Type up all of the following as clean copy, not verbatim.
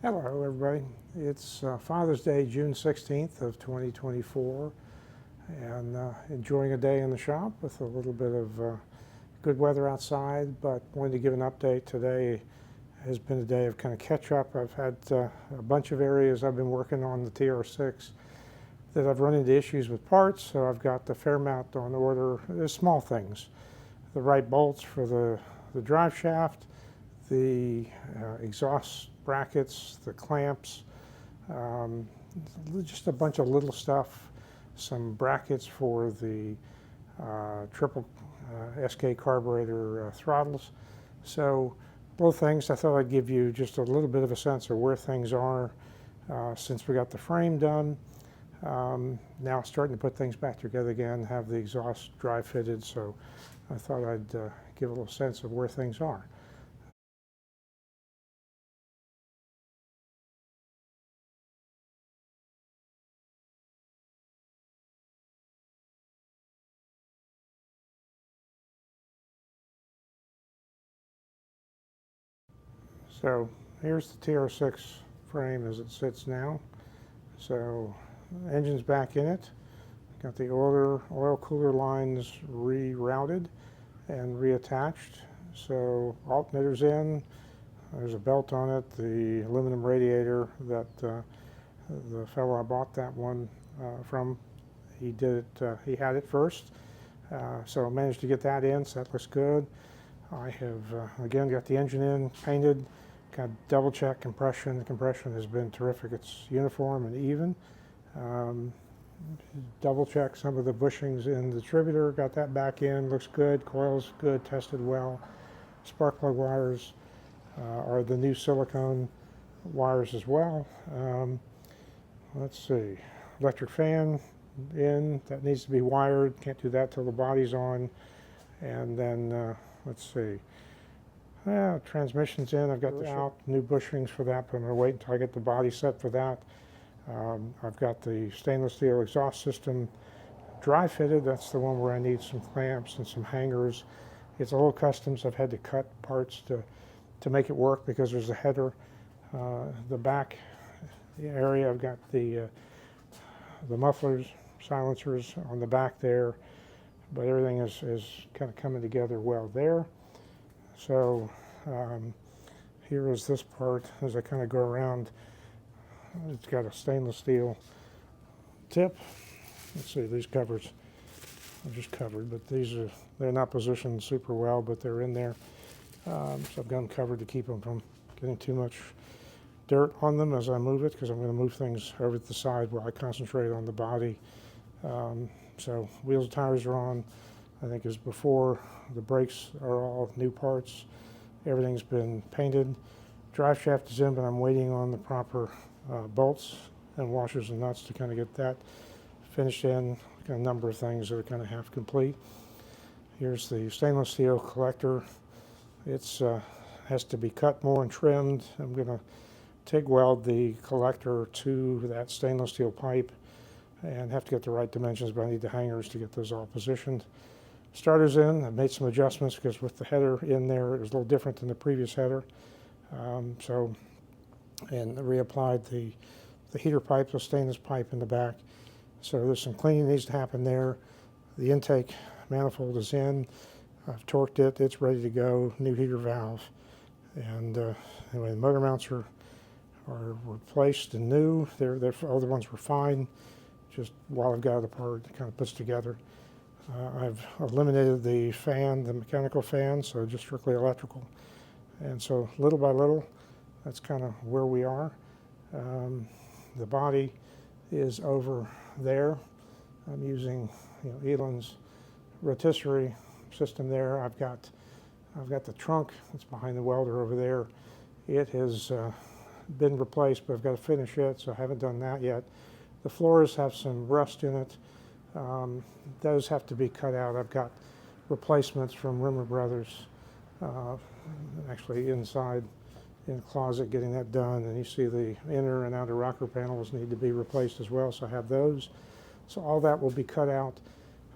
Hello, everybody. It's Father's Day, June 16th of 2024, and enjoying a day in the shop with a little bit of good weather outside, but wanted to give an update. Today has been a day of kind of catch up. I've had a bunch of areas I've been working on the TR6 that I've run into issues with parts, so I've got the fair amount on order. There's small things. The right bolts for the drive shaft, the exhaust brackets, the clamps, um, just a bunch of little stuff, some brackets for the triple SK carburetor throttles. So little things. I thought I'd give you just a little bit of a sense of where things are since we got the frame done. Now starting to put things back together again, have the exhaust dry fitted, so I thought I'd give a little sense of where things are. So here's the TR6 frame as it sits now. So engine's back in it. Got the oil cooler lines rerouted and reattached. So alternator's in. There's a belt on it. The aluminum radiator that the fellow I bought that one from, he did it. He had it first. So I managed to get that in. So that looks good. I have again got the engine in, painted. Got double check compression. The compression has been terrific. It's uniform and even. Double check some of the bushings in the distributor. Got that back in. Looks good. Coils good. Tested well. Spark plug wires are the new silicone wires as well. Let's see. Electric fan in. That needs to be wired. Can't do that till the body's on. And then let's see. Transmission's in. I've got out new bushings for that, but I'm going to wait until I get the body set for that. I've got the stainless steel exhaust system dry fitted. That's the one where I need some clamps and some hangers. It's a little custom, so I've had to cut parts to make it work because there's a header. The back area, I've got the mufflers, silencers on the back there, but everything is kind of coming together well there. So here is this part as I kind of go around. It's got a stainless steel tip. Let's see, these covers are just covered, but they're not positioned super well, but they're in there. So I've got them covered to keep them from getting too much dirt on them as I move it, because I'm going to move things over to the side where I concentrate on the body. So wheels and tires are on, I think as before. The brakes are all new parts. Everything's been painted. Drive shaft is in, but I'm waiting on the proper bolts and washers and nuts to kind of get that finished in. Got a number of things that are kind of half complete. Here's the stainless steel collector. It's has to be cut more and trimmed. I'm going to TIG weld the collector to that stainless steel pipe and have to get the right dimensions, but I need the hangers to get those all positioned. Starter's in. I've made some adjustments because with the header in there, it was a little different than the previous header. And reapplied the heater pipe, the stainless pipe in the back. So there's some cleaning that needs to happen there. The intake manifold is in. I've torqued it. It's ready to go. New heater valve. And anyway, the motor mounts are replaced and new. The other ones were fine. Just while I've got it apart, it kind of puts together. I've eliminated the fan, the mechanical fan, so just strictly electrical. And so little by little, that's kind of where we are. The body is over there. I'm using Elan's rotisserie system there. I've got the trunk that's behind the welder over there. It has been replaced, but I've got to finish it, so I haven't done that yet. The floors have some rust in it. Those have to be cut out. I've got replacements from Rimmer Brothers, actually inside in the closet getting that done. And you see the inner and outer rocker panels need to be replaced as well, so I have those. So all that will be cut out.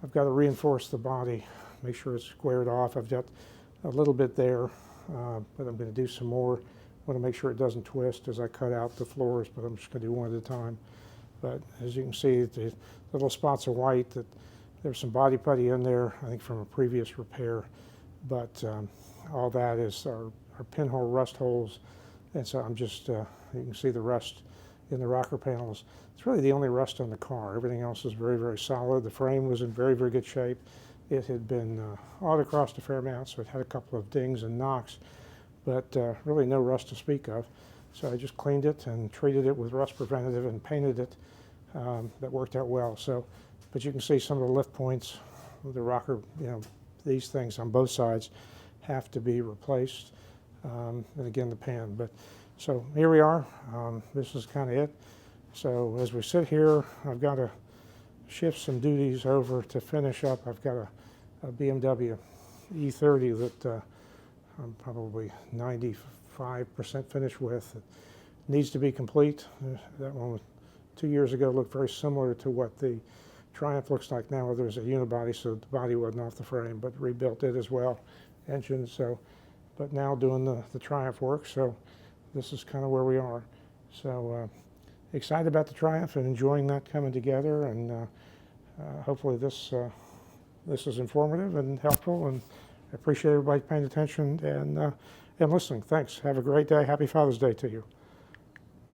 I've got to reinforce the body, make sure it's squared off. I've got a little bit there, but I'm going to do some more Want to make sure it doesn't twist as I cut out the floors, but I'm just going to do one at a time. But as you can see, the little spots of white, that there's some body putty in there, I think from a previous repair. But all that is our pinhole rust holes. And so I'm just, you can see the rust in the rocker panels. It's really the only rust on the car. Everything else is very, very solid. The frame was in very, very good shape. It had been autocrossed a fair amount, so it had a couple of dings and knocks, but really no rust to speak of. So I just cleaned it and treated it with rust preventative and painted it. That worked out well. So, but you can see some of the lift points, the rocker, these things on both sides have to be replaced. And again, the pan. But so here we are. This is kind of it. So as we sit here, I've got to shift some duties over to finish up. I've got a BMW E30 that I'm probably 95% finished with. It needs to be complete. That one 2 years ago looked very similar to what the Triumph looks like now, where there's a unibody, so the body wasn't off the frame, but rebuilt it as well, engine. So, but now doing the Triumph work. So this is kind of where we are. So excited about the Triumph and enjoying that coming together, and hopefully this is informative and helpful, and I appreciate everybody paying attention and listening. Thanks. Have a great day. Happy Father's Day to you.